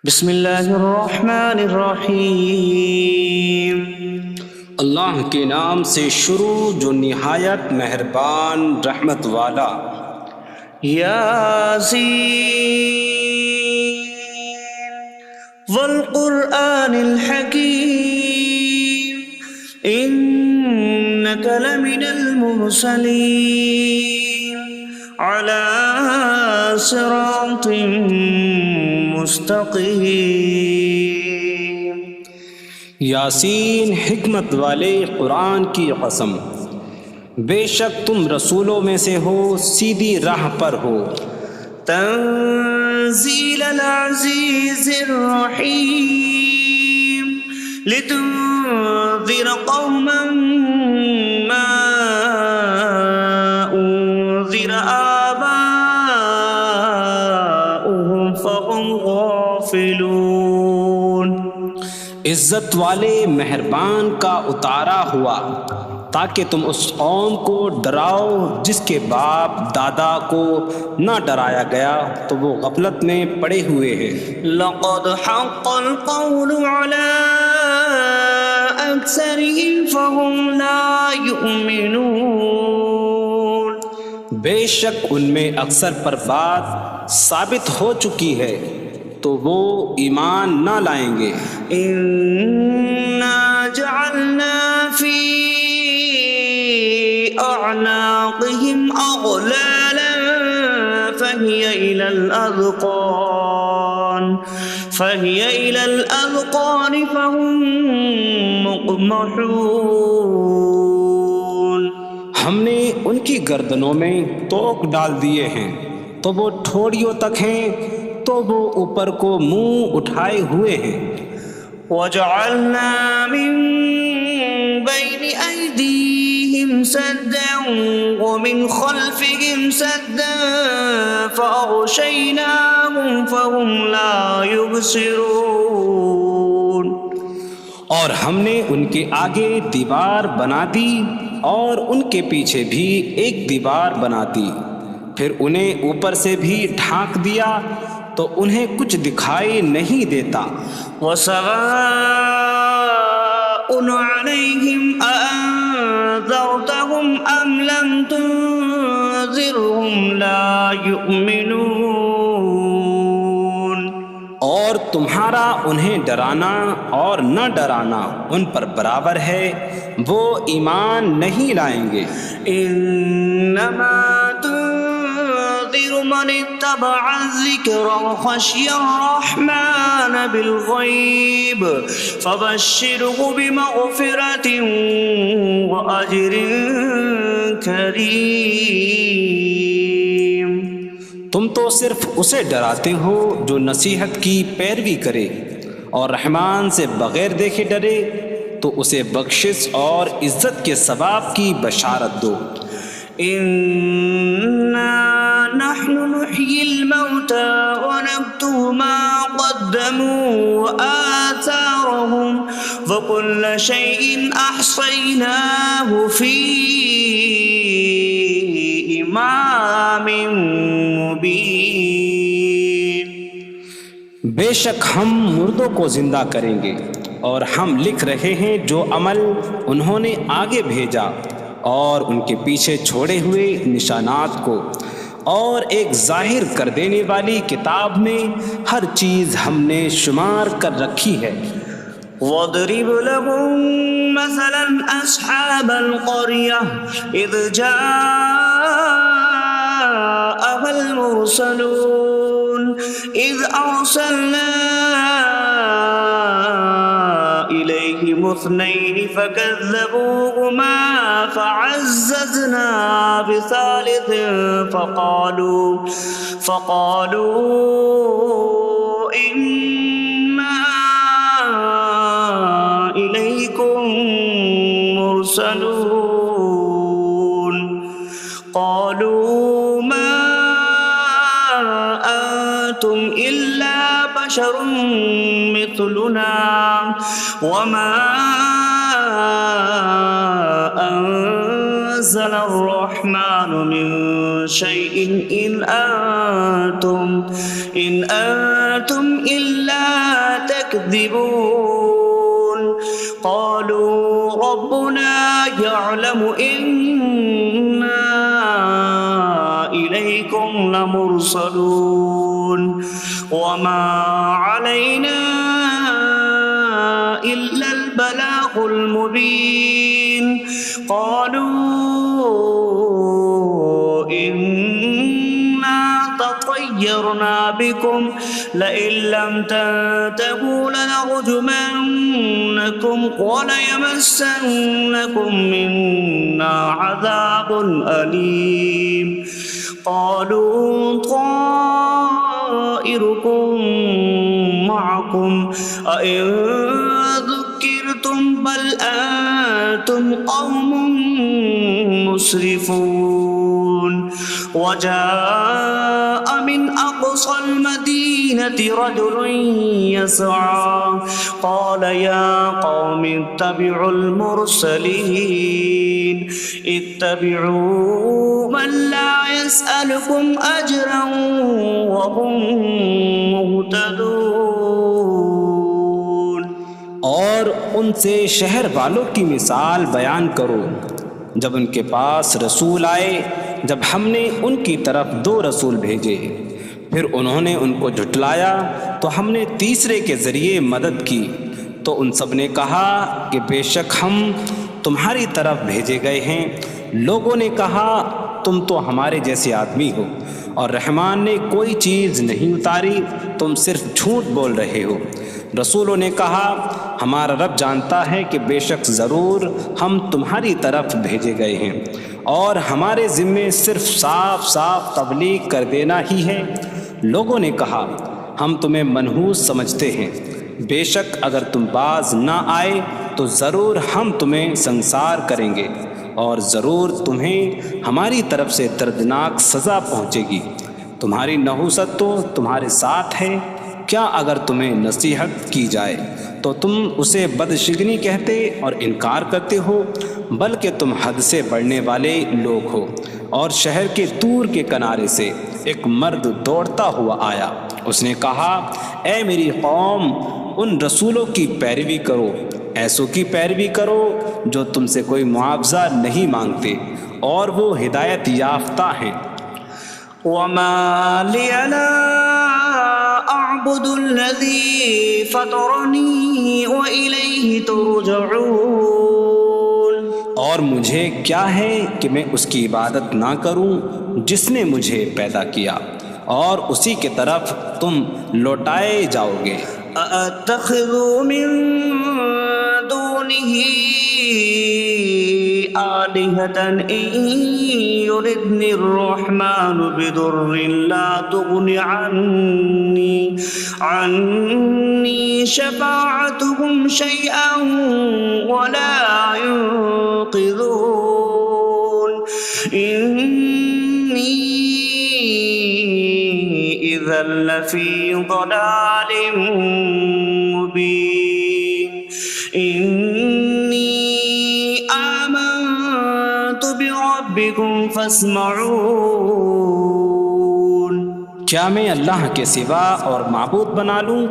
بسم اللہ الرحمن الرحیم۔ اللہ کے نام سے شروع جو نہایت مہربان رحمت والا۔ یاسین والقرآن الحکیم انک لمن المرسلین علی صراط مستقیم۔ یاسین حکمت والے قرآن کی قسم، بے شک تم رسولوں میں سے ہو، سیدھی راہ پر ہو۔ تنزیل العزیز الرحیم لتنذر قوما ما انذر آباؤهم فهم غافلون۔ عزت والے مہربان کا اتارا ہوا تاکہ تم اس قوم کو ڈراؤ جس کے باپ دادا کو نہ ڈرایا گیا تو وہ غفلت میں پڑے ہوئے ہیں۔ لقد حق القول على أكثرهم فهم لا يؤمنون۔ بے شک ان میں اکثر پر بات ثابت ہو چکی ہے تو وہ ایمان نہ لائیں گے۔ إنا جعلنا في أعناقهم أغلالا فهي إلى الأذقان فهم مقمحون۔ ہم نے ان کی گردنوں میں توق ڈال دیے ہیں تو وہ ٹھوڑیوں تک ہیں، تو وہ اوپر کو منہ اٹھائے ہوئے ہیں۔ وجعلنا من بين أيديهم سدا ومن خلفهم سدا فأغشيناهم فهم لا يبصرون۔ اور ہم نے ان کے آگے دیوار بنا دی اور ان کے پیچھے بھی ایک دیوار بنا دی، پھر انہیں اوپر سے بھی ڈھانک دیا تو انہیں کچھ دکھائی نہیں دیتا۔ وسواء عليهم أأنذرتهم أم لم تنذرهم لا يؤمنون۔ اور تمہارا انہیں ڈرانا اور نہ ڈرانا ان پر برابر ہے، وہ ایمان نہیں لائیں گے۔ انما تنذر من اتبع الذکر وخشی الرحمن بالغیب فبشره بمغفرة وأجر کریم۔ تم تو صرف اسے ڈراتے ہو جو نصیحت کی پیروی کرے اور رحمان سے بغیر دیکھے ڈرے، تو اسے بخشش اور عزت کے ثواب کی بشارت دو۔ انا نحن نحيي الموتى ونكتب ما قدموا وآثارهم وكل شيء أحصيناه في إمام مبين۔ بے شک ہم مردوں کو زندہ کریں گے اور ہم لکھ رہے ہیں جو عمل انہوں نے آگے بھیجا اور ان کے پیچھے چھوڑے ہوئے نشانات کو، اور ایک ظاہر کر دینے والی کتاب میں ہر چیز ہم نے شمار کر رکھی ہے۔ وَاضْرِبْ لَهُم مَّثَلًا أَصْحَابَ الْقَرْيَةِ إِذْ جَاءَهَا الْمُرْسَلُونَ إِذْ أَرْسَلْنَا إِلَيْهِمُ اثْنَيْنِ فَكَذَّبُوهُمَا فَعَزَّزْنَا بِثَالِثٍ فَقَالُوا إِنَّا إِلَيْكُمْ مُرْسَلُونَ۔ قَالُوا مَا أَنتُمْ إِلَّا بَشَرٌ مِثْلُنَا وَمَا أَنتُمْ نزل الرحمن من شيء إن أنتم إلا تكذبون قالوا ربنا يعلم إنا إليكم لمرسلون وما علينا إلا البلاغ المبين قالوا إنا تطيرنا بكم لئن لم تنتهوا لنرجمنكم وليمسنكم منا عذاب أليم قالوا طائركم معكم أئن ذكرتم بل أنتم قوم مسرفون وجاء من أقصى المدينة رجل يسعى قال يا قوم اتبعوا المرسلين اتبعوا من لا يسألكم أجرا وهم مهتدون اور ان سے شہر والوں کی مثال بیان کرو جب ان کے پاس رسول آئے جب ہم نے ان کی طرف 2 رسول بھیجے پھر انہوں نے ان کو جھٹلایا تو ہم نے تیسرے کے ذریعے مدد کی تو ان سب نے کہا کہ بے شک ہم تمہاری طرف بھیجے گئے ہیں لوگوں نے کہا تم تو ہمارے جیسے آدمی ہو اور رحمان نے کوئی چیز نہیں اتاری تم صرف جھوٹ بول رہے ہو رسولوں نے کہا ہمارا رب جانتا ہے کہ بے شک ضرور ہم تمہاری طرف بھیجے گئے ہیں اور ہمارے ذمے صرف صاف صاف تبلیغ کر دینا ہی ہے لوگوں نے کہا ہم تمہیں منحوس سمجھتے ہیں بے شک اگر تم باز نہ آئے تو ضرور ہم تمہیں سنسار کریں گے اور ضرور تمہیں ہماری طرف سے دردناک سزا پہنچے گی تمہاری نحوست تو تمہارے ساتھ ہے کیا اگر تمہیں نصیحت کی جائے تو تم اسے بدشگنی کہتے اور انکار کرتے ہو بلکہ تم حد سے بڑھنے والے لوگ ہو اور شہر کے دور کے کنارے سے ایک مرد دوڑتا ہوا آیا اس نے کہا اے میری قوم ان رسولوں کی پیروی کرو ایسوں کی پیروی کرو جو تم سے کوئی معاوضہ نہیں مانگتے اور وہ ہدایت یافتہ ہیں وما لي لا أعبد الذي فطرني وإليه ترجعون اور مجھے کیا ہے کہ میں اس کی عبادت نہ کروں جس نے مجھے پیدا کیا اور اسی کی طرف تم لوٹائے جاؤ گے أأتخذ من دونه آلهة إن يردني الرحمن بضر لا تغن عني شفاعتهم شيئا ولا ينقذون إني إذا لفي ضلال مبين إني آمنت بربكم فاسمعون کیا میں اللہ کے سوا اور معبود بنا لوں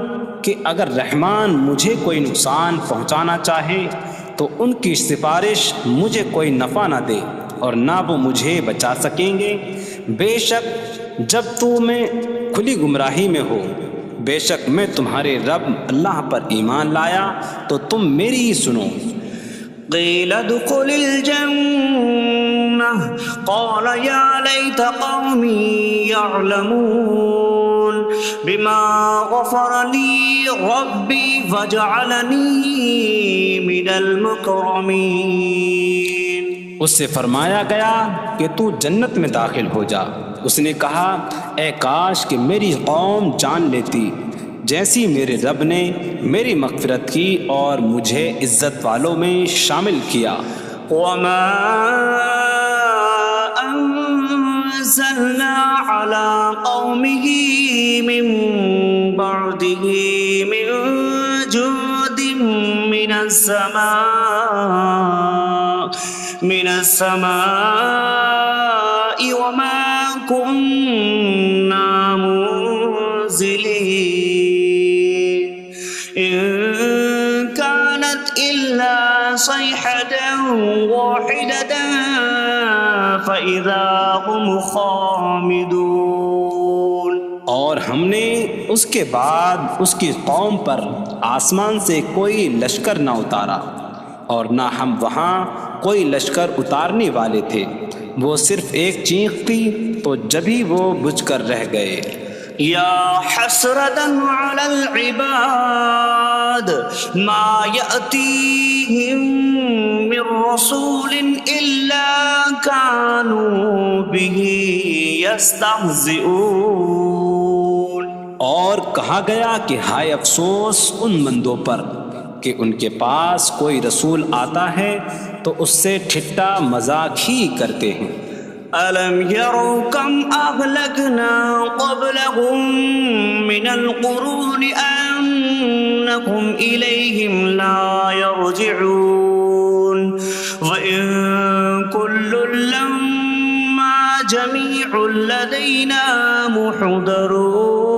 کہ اگر رحمان مجھے کوئی نقصان پہنچانا چاہے تو ان کی سفارش مجھے کوئی نفع نہ دے اور نہ وہ مجھے بچا سکیں گے بے شک جب میں کھلی گمراہی میں ہو بے شک میں تمہارے رب اللہ پر ایمان لایا تو تم میری ہی سنو قيل ادخل الجنة قال يا ليت قومي يعلمون بما غفر لي ربي فجعلني من المكرمين اس سے فرمایا گیا کہ تو جنت میں داخل ہو جا اس نے کہا اے کاش کہ میری قوم جان لیتی جیسی میرے رب نے میری مغفرت کی اور مجھے عزت والوں میں شامل کیا وما أنزلنا على قومه من بعده من جود من السماء من السماء وما كنا منزلين إن كانت إلا صيحة واحدة فإذا هم خامدون۔ اور ہم نے اس کے بعد اس کی قوم پر آسمان سے کوئی لشکر نہ اتارا، اور نہ ہم وہاں کوئی لشکر اتارنے والے تھے، وہ صرف ایک چیخ تھی تو جبھی وہ بجھ کر رہ گئے۔ یا حسرة على العباد ما يأتيهم من رسول إلا كانوا به يستهزئون۔ اور کہا گیا کہ ہائے افسوس ان بندوں پر کہ ان کے پاس کوئی رسول آتا ہے تو اس سے ٹھٹا مذاق ہی کرتے ہیں۔ أَلَمْ يَرَوْا كَمْ أَهْلَكْنَا قَبْلَهُمْ مِنَ الْقُرُونِ أَنَّكُمْ إِلَيْهِمْ لَا يَرْجِعُونَ وَإِن كُلٌّ لَّمَّا جَمِيعٌ لَّدَيْنَا مُحْضَرُونَ۔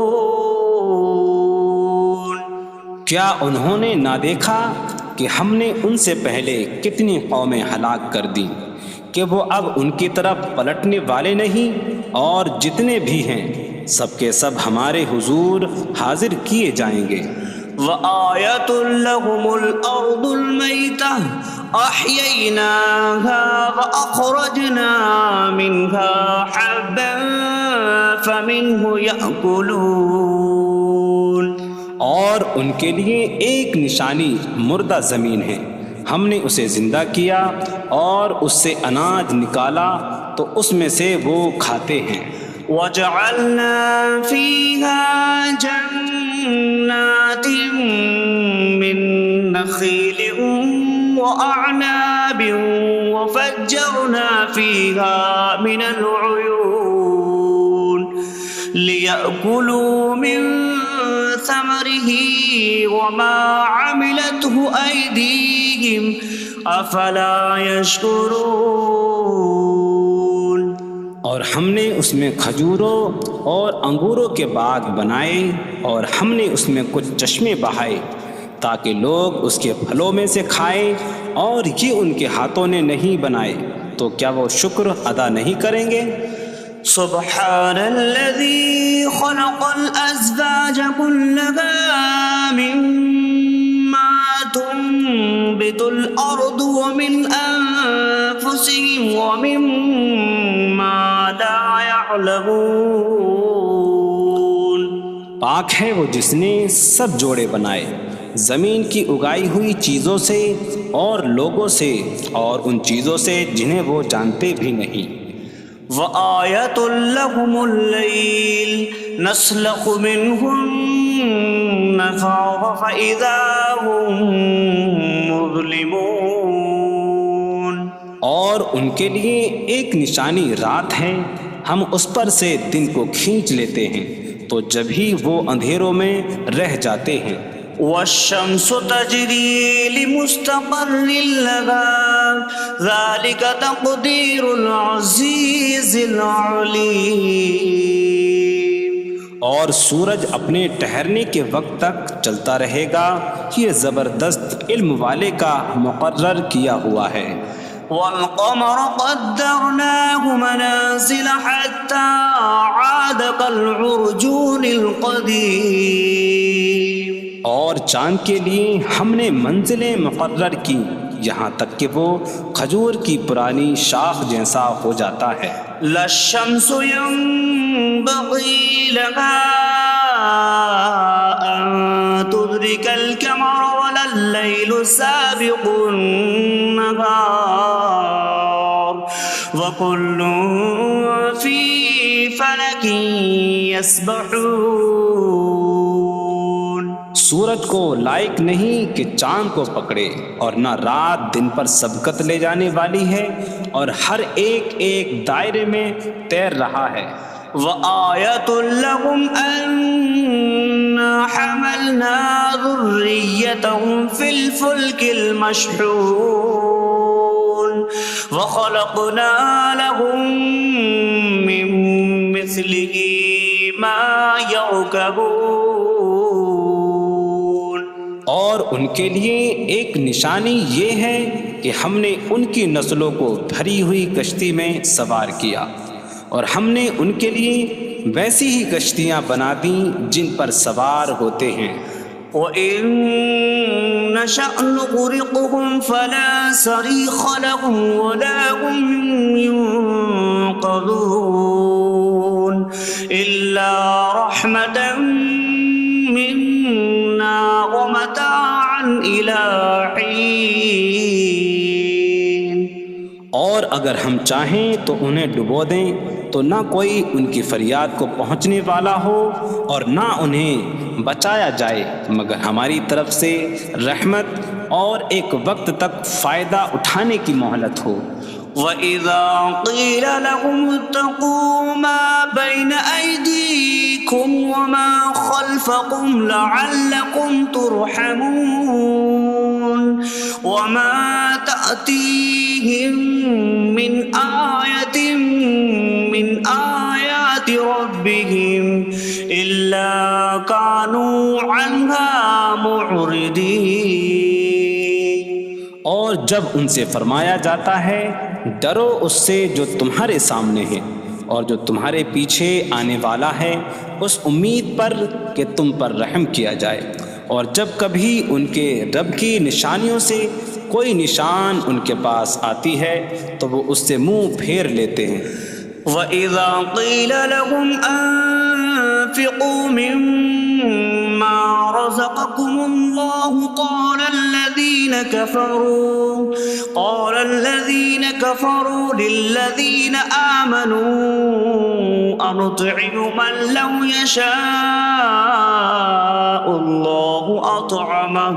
کیا انہوں نے نہ دیکھا کہ ہم نے ان سے پہلے کتنی قومیں ہلاک کر دیں کہ وہ اب ان کی طرف پلٹنے والے نہیں، اور جتنے بھی ہیں سب کے سب ہمارے حضور حاضر کیے جائیں گے۔ وَآيَةٌ لَّهُمُ الْأَرْضُ الْمَيْتَةُ أَحْيَيْنَاهَا وَأَخْرَجْنَا مِنْهَا حَبًّا فَمِنْهُ يَأْكُلُونَ۔ اور ان کے لیے ایک نشانی مردہ زمین ہے، ہم نے اسے زندہ کیا اور اس سے اناج نکالا تو اس میں سے وہ کھاتے ہیں۔ وَجَعَلْنَا فِيهَا جَنَّاتٍ مِّن نَّخِيلٍ وَأَعْنَابٍ وَفَجَّرْنَا فِيهَا مِنَ الْعُيُونِ لِيَأْكُلُوا مِن ثَمَرِهِ وَمَا عَمِلَتْهُ أَيْدِيهِمْ أَفَلَا يَشْكُرُونَ۔ اور ہم نے اس میں کھجوروں اور انگوروں کے باغ بنائے، اور ہم نے اس میں کچھ چشمے بہائے تاکہ لوگ اس کے پھلوں میں سے کھائیں، اور یہ ان کے ہاتھوں نے نہیں بنائے، تو کیا وہ شکر ادا نہیں کریں گے؟ سبحان الذي خلق الأزواج كلها مما تنبت الأرض ومن أنفسهم ومما لا يعلمون۔ پاک ہے وہ جس نے سب جوڑے بنائے زمین کی اگائی ہوئی چیزوں سے اور لوگوں سے اور ان چیزوں سے جنہیں وہ جانتے بھی نہیں۔ وَآيَةٌ لَّهُمُ اللَّيْلُ نَسْلَخُ مِنْهُ النَّهَارَ فَإِذَا هُم مُظْلِمُونَ۔ اور ان کے لیے ایک نشانی رات ہے، ہم اس پر سے دن کو کھینچ لیتے ہیں تو جبھی وہ اندھیروں میں رہ جاتے ہیں۔ وَالشَّمْسُ تَجْرِي لِمُسْتَقَرٍّ لَّهَا ذَلِكَ تَقْدِيرُ الْعَزِيزِ الْعَلِيمِ۔ اور سورج اپنے ٹھہرنے کے وقت تک چلتا رہے گا، یہ زبردست علم والے کا مقرر کیا ہوا ہے۔ وَالْقَمَرَ قَدَّرْنَاهُ مَنَازِلَ حَتَّى عَادَ كَالْعُرْجُونِ الْقَدِيمِ۔ اور چاند کے لیے ہم نے منزلیں مقرر کی یہاں تک کہ وہ کھجور کی پرانی شاخ جیسا ہو جاتا ہے۔ لا الشمس ينبغي لها أن تدرك القمر ولا الليل سابق النهار وكل في فلك يسبحون۔ سورج کو لائق نہیں کہ چاند کو پکڑے، اور نہ رات دن پر سبقت لے جانے والی ہے، اور ہر ایک ایک دائرے میں تیر رہا ہے۔ وَآيَةٌ لَّهُمْ أَنَّا حَمَلْنَا ذُرِّيَّتَهُمْ فِي الْفُلْكِ الْمَشْحُونِ۔ وخلقنا لهم من مثله ما يركبون. اور ان کے لیے ایک نشانی یہ ہے کہ ہم نے ان کی نسلوں کو بھری ہوئی کشتی میں سوار کیا، اور ہم نے ان کے لیے ویسی ہی کشتیاں بنا دیں جن پر سوار ہوتے ہیں. وَإِن نَّشَأْ نُغْرِقْهُمْ فَلَا صَرِيخَ لَهُمْ وَلَا هُمْ يُنقَذُونَ إِلَّا رَحْمَةً مِّنَّا وَمَتَاعًا إِلَىٰ حِينٍ. اور اگر ہم چاہیں تو انہیں ڈبو دیں تو نہ کوئی ان کی فریاد کو پہنچنے والا ہو اور نہ انہیں بچایا جائے مگر ہماری طرف سے رحمت اور ایک وقت تک فائدہ اٹھانے کی مہلت ہو. وَإِذَا قِيلَ لَهُمُ اتَّقُوا مَا بَيْنَ أَيْدِيكُمْ وَمَا خَلْفَكُمْ لَعَلَّكُمْ تُرْحَمُونَ وَمَا تَأْتِيهِم مِّنْ آيَةٍ مِّنْ آيَاتِ رَبِّهِمْ إِلَّا كَانُوا عَنْهَا مُعْرِضِينَ. اور جب ان سے فرمایا جاتا ہے ڈرو اس سے جو تمہارے سامنے ہے اور جو تمہارے پیچھے آنے والا ہے، اس امید پر کہ تم پر رحم کیا جائے، اور جب کبھی ان کے رب کی نشانیوں سے کوئی نشان ان کے پاس آتی ہے تو وہ اس سے منہ پھیر لیتے ہیں. وَإِذَا قِيلَ لَهُمْ أَنفِقُوا مِمَّا رَزَقَكُمُ اللَّهُ قَالَ الَّذِينَ كَفَرُوا لِلَّذِينَ آمَنُوا أَنُطْعِمُ مَن لَّوْ يَشَاءُ اللَّهُ أَطْعَمَهُ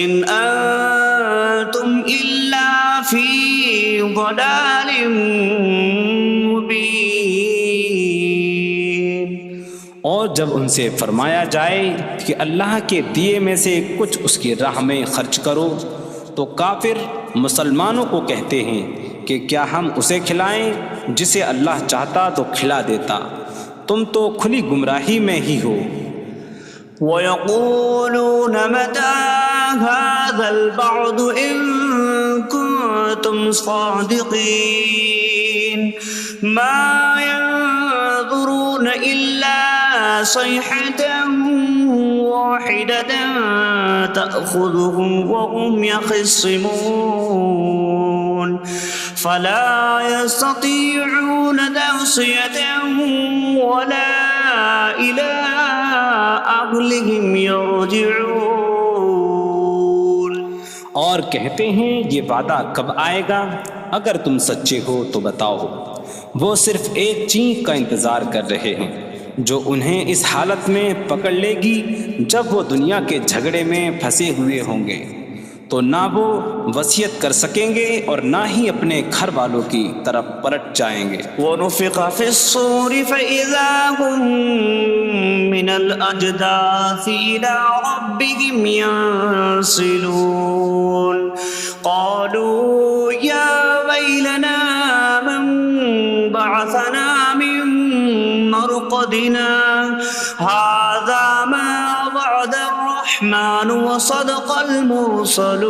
إِنْ أَنتُمْ إِلَّا فِي ضَلَالٍ مُّبِينٍ. اور جب ان سے فرمایا جائے کہ اللہ کے دیے میں سے کچھ اس کی راہ میں خرچ کرو تو کافر مسلمانوں کو کہتے ہیں کہ کیا ہم اسے کھلائیں جسے اللہ چاہتا تو کھلا دیتا، تم تو کھلی گمراہی میں ہی ہو. وَيَقُولُونَ مَتَىٰ هَٰذَا الْوَعْدُ إِن كُنتُمْ صَادِقِينَ مَا يَنظُرُونَ إِلَّا صَيْحَةً وَاحِدَةً تَأْخُذُهُمْ وَهُمْ يَخِصِّمُونَ فَلَا يَسْتَطِيعُونَ تَوْصِيَةً وَلَا إِلَىٰ أَهْلِهِمْ يَرْجِعُونَ. اور کہتے ہیں یہ وعدہ کب آئے گا؟ اگر تم سچے ہو تو بتاؤ. وہ صرف ایک چینک کا انتظار کر رہے ہیں جو انہیں اس حالت میں پکڑ لے گی جب وہ دنیا کے جھگڑے میں پھنسے ہوئے ہوں گے، تو نہ وہ وصیت کر سکیں گے اور نہ ہی اپنے گھر والوں کی طرف پلٹ جائیں گے. وَنُفِخَ فِي الصُّورِ فَإِذَا هُم مِّنَ الْأَجْدَاثِ إِلَىٰ رَبِّهِمْ يَنسِلُونَ قَالُوا يَا وَيْلَنَا مَن بَعَثَنَا مِن مَّرْقَدِنَا هَٰذَا مَا وَعَدَ الرَّحْمَٰنُ وَصَدَقَ الْمُرْسَلُونَ.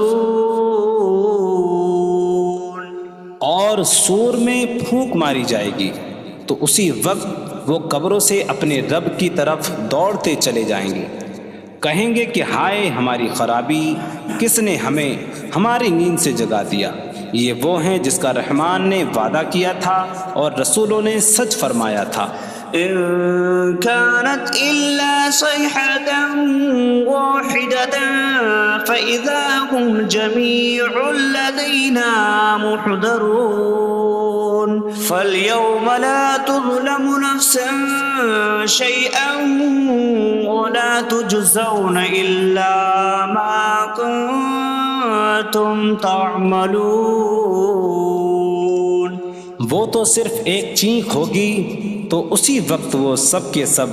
اور سور میں پھونک ماری جائے گی تو اسی وقت وہ قبروں سے اپنے رب کی طرف دوڑتے چلے جائیں گے، کہیں گے کہ ہائے ہماری خرابی، کس نے ہمیں ہماری نیند سے جگا دیا. یہ وہ ہیں جس کا رحمان نے وعدہ کیا تھا اور رسولوں نے سچ فرمایا تھا. إن كانت إلا صيحة واحدة فإذا هم جميع لدينا محضرون. فاليوم لا تظلم نفس شيئا ولا تجزون إلا ما كنتم تعملون. وہ تو صرف ایک چینک ہوگی تو اسی وقت وہ سب کے سب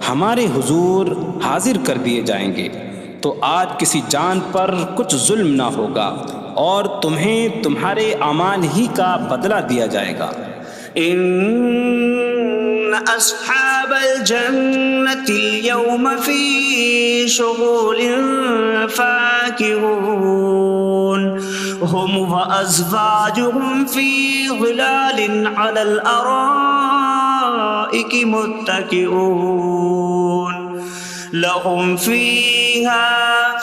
ہمارے حضور حاضر کر دیے جائیں گے، تو آج کسی جان پر کچھ ظلم نہ ہوگا اور تمہیں تمہارے اعمال ہی کا بدلہ دیا جائے گا۔ إن أصحاب الجنة اليوم في شغل فاكهون هم وأزواجهم في ظلال على الأرائك متكئون لهم فيها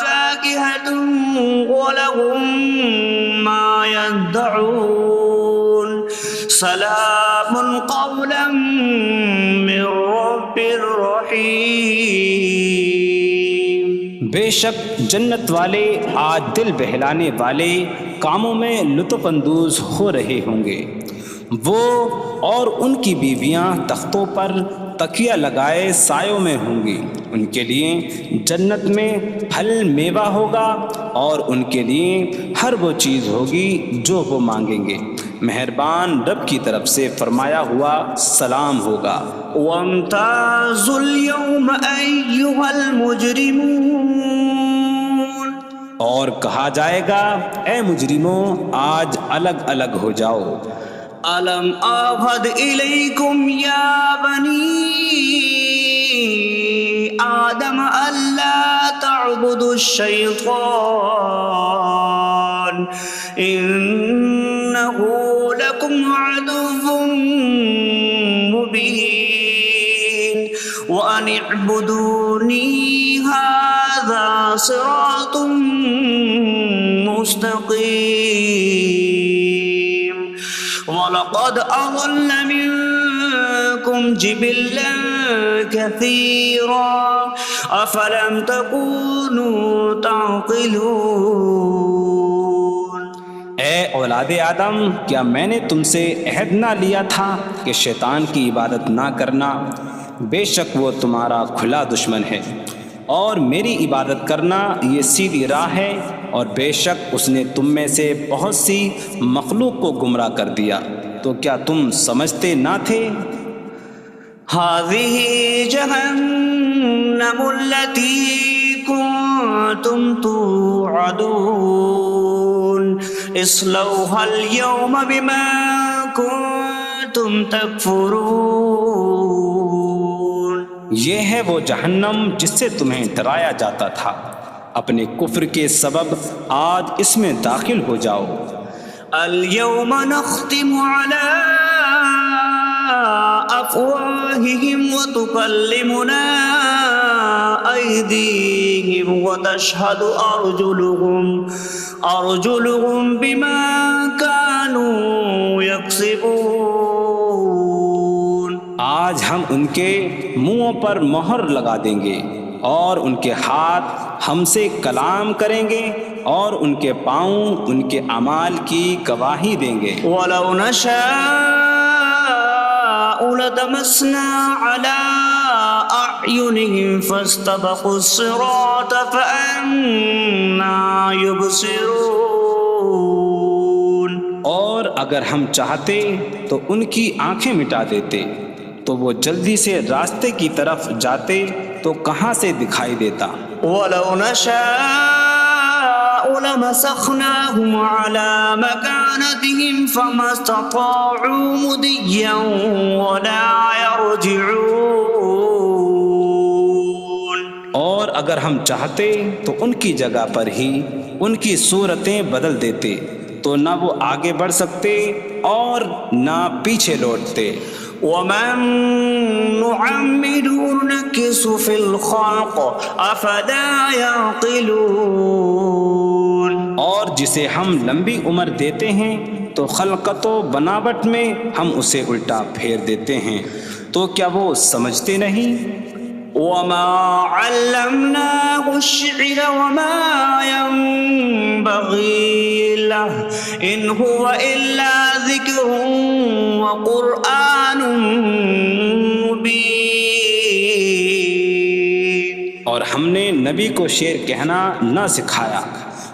فاكهة ولهم ما يدعون سلام قولا من رب رحیم۔ بے شک جنت والے آج دل بہلانے والے کاموں میں لطف اندوز ہو رہے ہوں گے۔ وہ اور ان کی بیویاں تختوں پر تکیہ لگائے سایوں میں ہوں گی۔ ان کے لیے جنت میں پھل میوہ ہوگا اور ان کے لیے ہر وہ چیز ہوگی جو وہ مانگیں گے۔ مہربان رب کی طرف سے فرمایا ہوا سلام ہوگا۔ وامتازوا اليوم أيها المجرمون، اور کہا جائے گا اے مجرموں آج الگ الگ ہو جاؤ۔ ألم أعهد إليكم يا بني آدم ألا تعبدوا الشيطان إنه لكم عدو مبين وأن اعبدوني هذا صراط مستقيم وَلَقَدْ أَضَلَّ مِنكُمْ جِبِلًّا كَثِيرًا أَفَلَمْ تَكُونُوا تَعْقِلُونَ۔ اے اولاد آدم، کیا میں نے تم سے عہد نہ لیا تھا کہ شیطان کی عبادت نہ کرنا؟ بے شک وہ تمہارا کھلا دشمن ہے، اور میری عبادت کرنا یہ سیدھی راہ ہے، اور بے شک اس نے تم میں سے بہت سی مخلوق کو گمراہ کر دیا، تو کیا تم سمجھتے نہ تھے؟ هذه جهنم التي كنتم توعدون اصلوها اليوم بما كنتم تكفرون۔ یہ ہے وہ جہنم جس سے تمہیں ڈرایا جاتا تھا، اپنے کفر کے سبب آج اس میں داخل ہو جاؤ۔ اليوم نختم على أفواههم وتكلمنا أيديهم وتشهد أرجلهم بما كانوا يكسبون۔ آج ہم ان کے منہوں پر مہر لگا دیں گے، اور ان کے ہاتھ ہم سے کلام کریں گے، اور ان کے پاؤں ان کے اعمال کی گواہی دیں گے۔ وَلَوْ نَشَاءُ لَطَمَسْنَا عَلَىٰ أَعْيُنِهِمْ فَاسْتَبَقُوا الصِّرَاطَ فَأَنَّىٰ يُبْصِرُونَ۔ اور اگر ہم چاہتے تو ان کی آنکھیں مٹا دیتے، تو وہ جلدی سے راستے کی طرف جاتے تو کہاں سے دکھائی دیتا۔ وَلَوْ نَشَاءُ لَمَسَخْنَاهُمْ عَلَىٰ مَكَانَتِهِمْ فَمَا اسْتَطَاعُوا مُضِيًّا وَلَا يَرْجِعُونَ۔ اور اگر ہم چاہتے تو ان کی جگہ پر ہی ان کی صورتیں بدل دیتے، تو نہ وہ آگے بڑھ سکتے اور نہ پیچھے لوٹتے۔ وَمَن نُّعَمِّرْهُ نُنَكِّسْهُ فِي الْخَلْقِ أَفَلَا يَعْقِلُونَ۔ اور جسے ہم لمبی عمر دیتے ہیں تو خلقت و بناوٹ میں ہم اسے الٹا پھیر دیتے ہیں، تو کیا وہ سمجھتے نہیں؟ وَمَا عَلَّمْنَاهُ الشِّعْرَ وَمَا يَنبَغِي لَهُ إِنْ هُوَ إِلَّا ذِكْرٌ وَقُرْآنٌ مُّبِينٌ۔ اور ہم نے نبی کو شعر کہنا نہ سکھایا،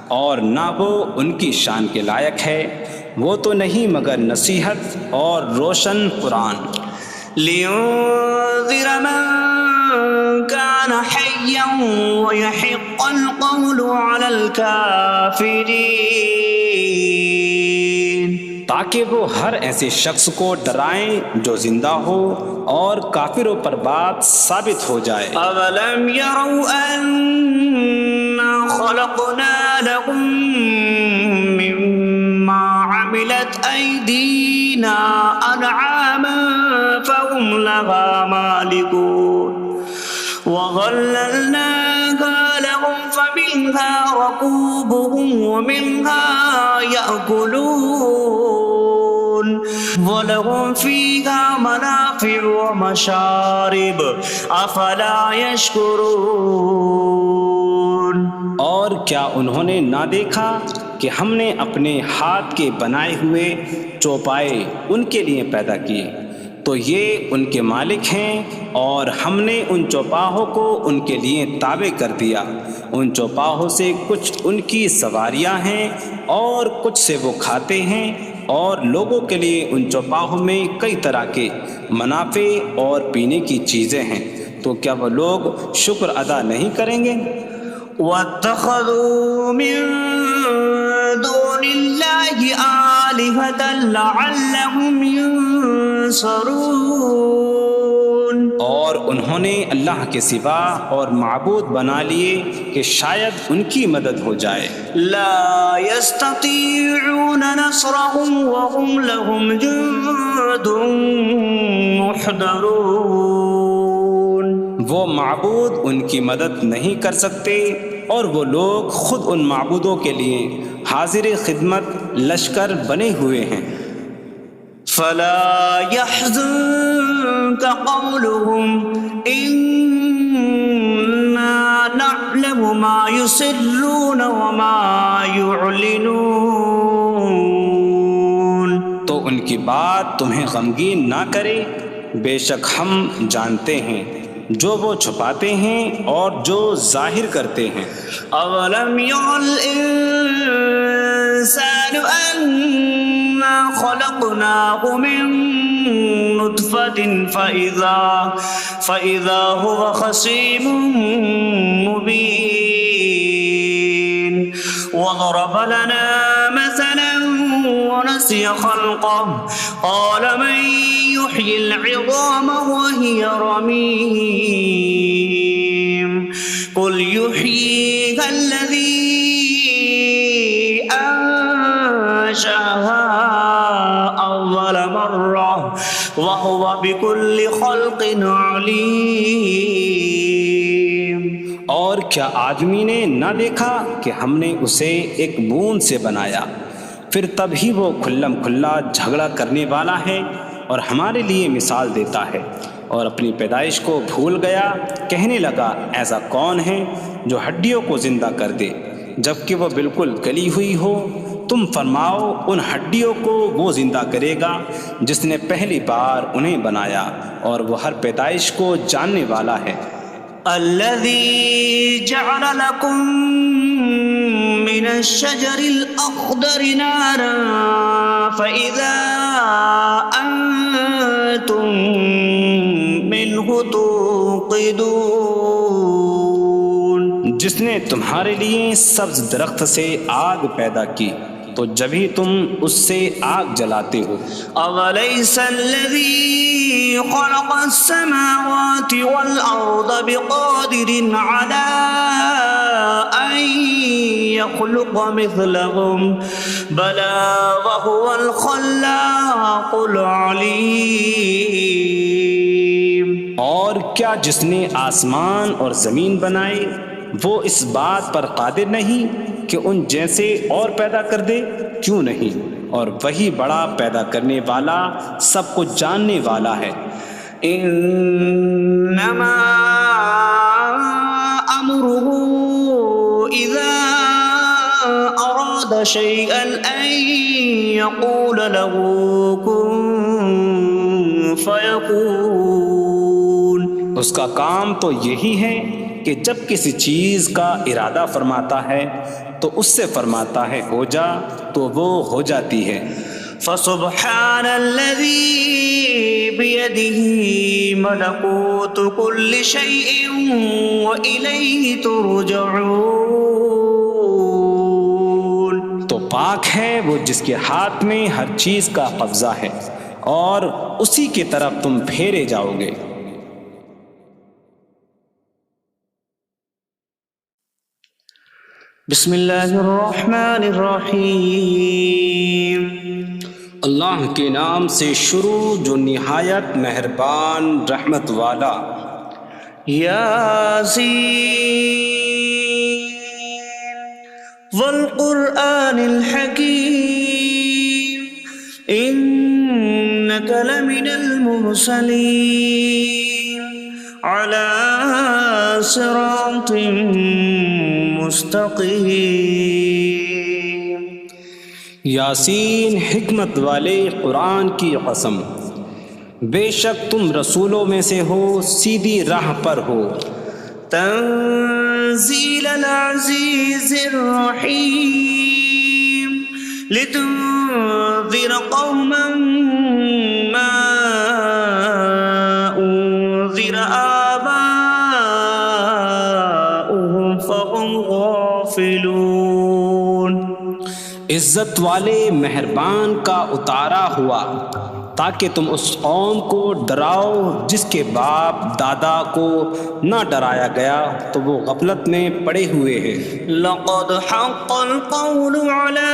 اور نہ وہ ان کی شان کے لائق ہے، وہ تو نہیں مگر نصیحت اور روشن قرآن۔ لِيُنذِرَ مَن كَانَ حَيًّا حيا ويحق القول على الكافرين تاکہ وہ ہر ایسے شخص کو ڈرائیں جو زندہ ہو اور کافروں پر بات ثابت ہو جائے۔ أولم يروا أنا خلقنا لهم مما عملت أيدينا أنعاما فهم لها مالكون وظللناها لهم فمنها ركوبهم ومنها يأكلون وَلَهُمْ فِيهَا مَنَافِعُ وَمَشَارِبُ أَفَلَا يَشْكُرُونَ۔ اور کیا انہوں نے نہ دیکھا کہ ہم نے اپنے ہاتھ کے بنائے ہوئے چوپائے ان کے لیے پیدا کیے، تو یہ ان کے مالک ہیں، اور ہم نے ان چوپاہوں کو ان کے لیے تابع کر دیا۔ ان چوپاہوں سے کچھ ان کی سواریاں ہیں اور کچھ سے وہ کھاتے ہیں، اور لوگوں کے لیے ان چوپاہوں میں کئی طرح کے منافع اور پینے کی چیزیں ہیں، تو کیا وہ لوگ شکر ادا نہیں کریں گے؟ وَاتَّخَذُوا مِن دُونِ اللَّهِ آلِهَةً لَعَلَّهُمْ يُنصَرُونَ۔ اور انہوں نے اللہ کے سوا اور معبود بنا لیے کہ شاید ان کی مدد ہو جائے۔ لا يستطيعون نصرهم وهم لهم جند محضرون۔ وہ معبود ان کی مدد نہیں کر سکتے، اور وہ لوگ خود ان معبودوں کے لیے حاضر خدمت لشکر بنے ہوئے ہیں۔ فلا يحزنك قولهم إنا نعلم ما يسرون وما يعلنون۔ تو ان کی بات تمہیں غمگین نہ کرے، بے شک ہم جانتے ہیں جو وہ چھپاتے ہیں اور جو ظاہر کرتے ہیں۔ اولم ير الانسان انا خلقناه من نطفة فإذا هو خصيم مبين وضرب لنا مثلا ونسي خلقه قال من يحيي العظام وهي رميم قل يحييها الذي أنشأها أول مرة وهو بكل خلق عليم۔ اور کیا آدمی نے نہ دیکھا کہ ہم نے اسے ایک بوند سے بنایا، پھر تب ہی وہ کھلم کھلا جھگڑا کرنے والا ہے اور ہمارے لیے مثال دیتا ہے، اور اپنی پیدائش کو بھول گیا، کہنے لگا ایسا کون ہے جو ہڈیوں کو زندہ کر دے جبکہ وہ بالکل گلی ہوئی ہو؟ تم فرماؤ ان ہڈیوں کو وہ زندہ کرے گا جس نے پہلی بار انہیں بنایا، اور وہ ہر پیدائش کو جاننے والا ہے۔ الذي جعل لكم من الشجر الأخضر نارا فإذا أنتم منه توقدون۔ جس نے تمہارے لیے سبز درخت سے آگ پیدا کی تو جبھی تم اس سے آگ جلاتے ہو۔ أَوَلَيْسَ الَّذِي خَلَقَ السَّمَاوَاتِ وَالْأَرْضَ بِقَادِرٍ عَلَىٰ أَن يَخْلُقَ مِثْلَهُم بَلَىٰ وَهُوَ الْخَلَّاقُ الْعَلِيمُ۔ اور کیا جس نے آسمان اور زمین بنائے وہ اس بات پر قادر نہیں کہ ان جیسے اور پیدا کر دے؟ کیوں نہیں، اور وہی بڑا پیدا کرنے والا سب کچھ جاننے والا ہے۔ انما امره اذا اراد شيئا ان يقول له كن فيكون۔ اس کا کام تو یہی ہے کہ جب کسی چیز کا ارادہ فرماتا ہے تو اس سے فرماتا ہے ہو جا، تو وہ ہو جاتی ہے۔ فسبحان الذي بيده ملكوت كل شيء وإليه ترجعون. تو پاک ہے وہ جس کے ہاتھ میں ہر چیز کا قبضہ ہے اور اسی کی طرف تم پھیرے جاؤ گے. بسم اللہ الرحمن الرحیم. اللہ کے نام سے شروع جو نہایت مہربان رحمت والا. یاسین والقرآن الحکیم انک لمن المرسلین علی صراط مستقیم. یاسین حکمت والے قرآن کی قسم، بے شک تم رسولوں میں سے ہو، سیدھی راہ پر ہو. تنزیل العزیز الرحیم لتنذر قوما ما انذر آباؤهم فهم غافلون. عزت والے مہربان کا اتارا ہوا تاکہ تم اس قوم کو ڈراؤ جس کے باپ دادا کو نہ ڈرایا گیا تو وہ غفلت میں پڑے ہوئے ہیں. لقد حق القول على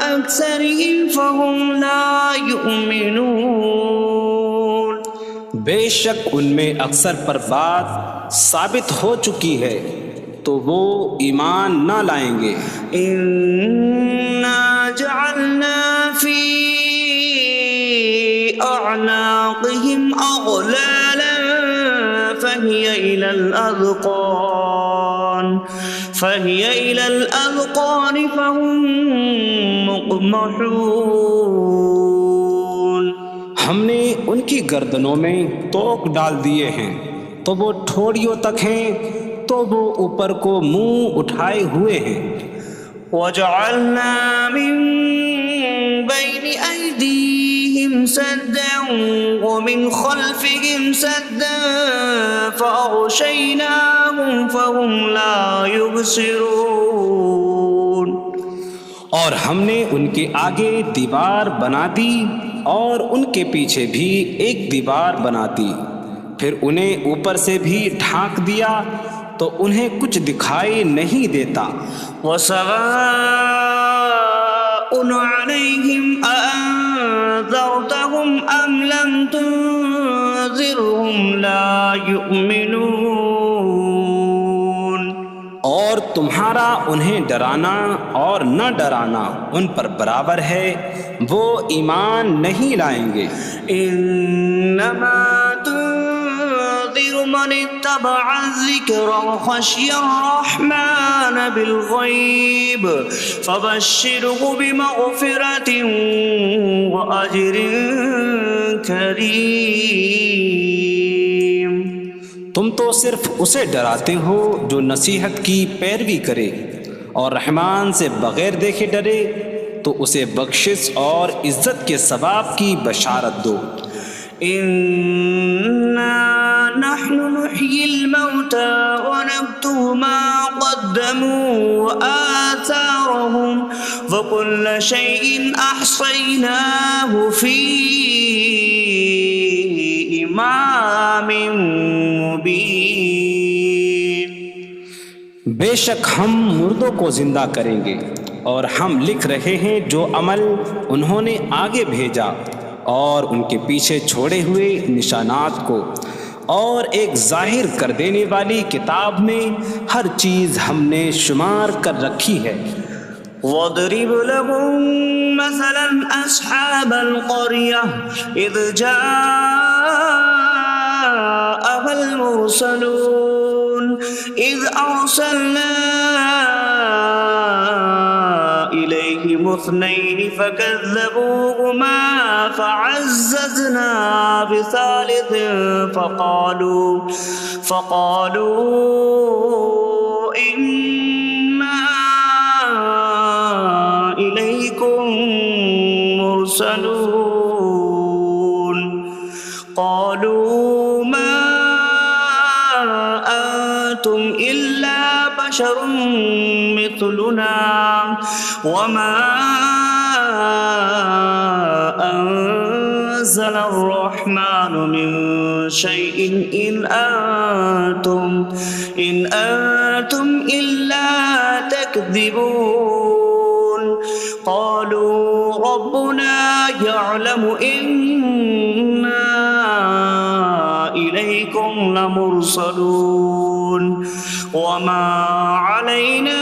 أكثرهم فهم لا يؤمنون. بے شک ان میں اکثر پر بات ثابت ہو چکی ہے تو وہ ایمان نہ لائیں گے. إنا جعلنا في أعناقهم أغلالا فهي إلى الأذقان فهم مقمحون. ہم نے ان کی گردنوں میں توق ڈال دیے ہیں تو وہ ٹھوڑیوں تک ہیں تو وہ اوپر کو منہ اٹھائے ہوئے ہیں. وجعلنا من بين أيديهم سدا ومن خلفهم سدا فأغشيناهم فهم لا يبصرون. اور ہم نے ان کے آگے دیوار بنا دی اور ان کے پیچھے بھی ایک دیوار بنا دی، پھر انہیں اوپر سے بھی ڈھانک دیا تو انہیں کچھ دکھائی نہیں دیتا. وسواء عليهم أأنذرتهم أم لم تنذرهم لا يؤمنون. اور تمہارا انہیں ڈرانا اور نہ ڈرانا ان پر برابر ہے، وہ ایمان نہیں لائیں گے. انما تنذر من اتبع الذکر وخشی الرحمن بالغیب فبشره بمغفرة وأجر کریم. تم تو صرف اسے ڈراتے ہو جو نصیحت کی پیروی کرے اور رحمان سے بغیر دیکھے ڈرے تو اسے بخشش اور عزت کے ثواب کی بشارت دو. انا نحن نحيي الموتى ونكتب ما قدموا وآثارهم وكل شيء أحصيناه في إمام مبين. بے شک ہم مردوں کو زندہ کریں گے اور ہم لکھ رہے ہیں جو عمل انہوں نے آگے بھیجا اور ان کے پیچھے چھوڑے ہوئے نشانات کو، اور ایک ظاہر کر دینے والی کتاب میں ہر چیز ہم نے شمار کر رکھی ہے. وَاضْرِبْ لَهُم مَّثَلًا أَصْحَابَ الْقَرْيَةِ إِذْ جَاءَهَا الْمُرْسَلُونَ إِذْ أَرْسَلْنَا إِلَيْهِمُ اثْنَيْنِ فَكَذَّبُوهُمَا فَعَزَّزْنَا بِثَالِثٍ فَقَالُوا إِنَّا إِلَيْكُمْ لمرسلون قالوا ما أنتم إلا بشر مثلنا وما أنزل الرحمن من شيء إن أنتم إلا تكذبون قالوا ربنا يعلم إنا إليكم لمرسلون وما علينا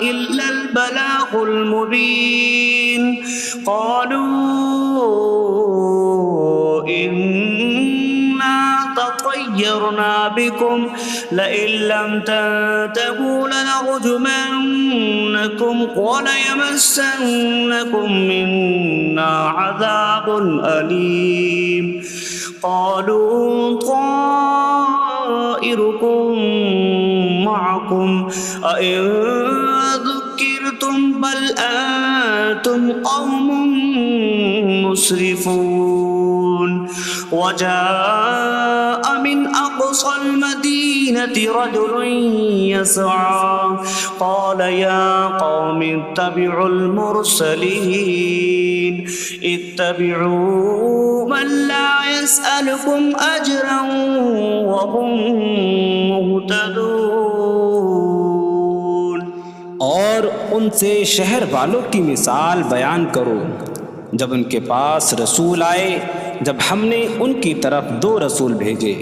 إلا البلاغ المبين قالوا إنا تطيرنا بكم لئن لم تنتهوا لنرجمنكم وليمسنكم منا عذاب أليم قالوا طائركم معكم أئن ذكرتم بل أنتم قوم مسرفون وجاء من أقصى المدينة رجل يسعى قال يا قوم اتبعوا المرسلين اتبعوا من لا يسألكم أجرا وهم مهتدون اور ان سے شہر والوں کی مثال بیان کرو جب ان کے پاس رسول آئے جب ہم نے ان کی طرف 2 رسول بھیجے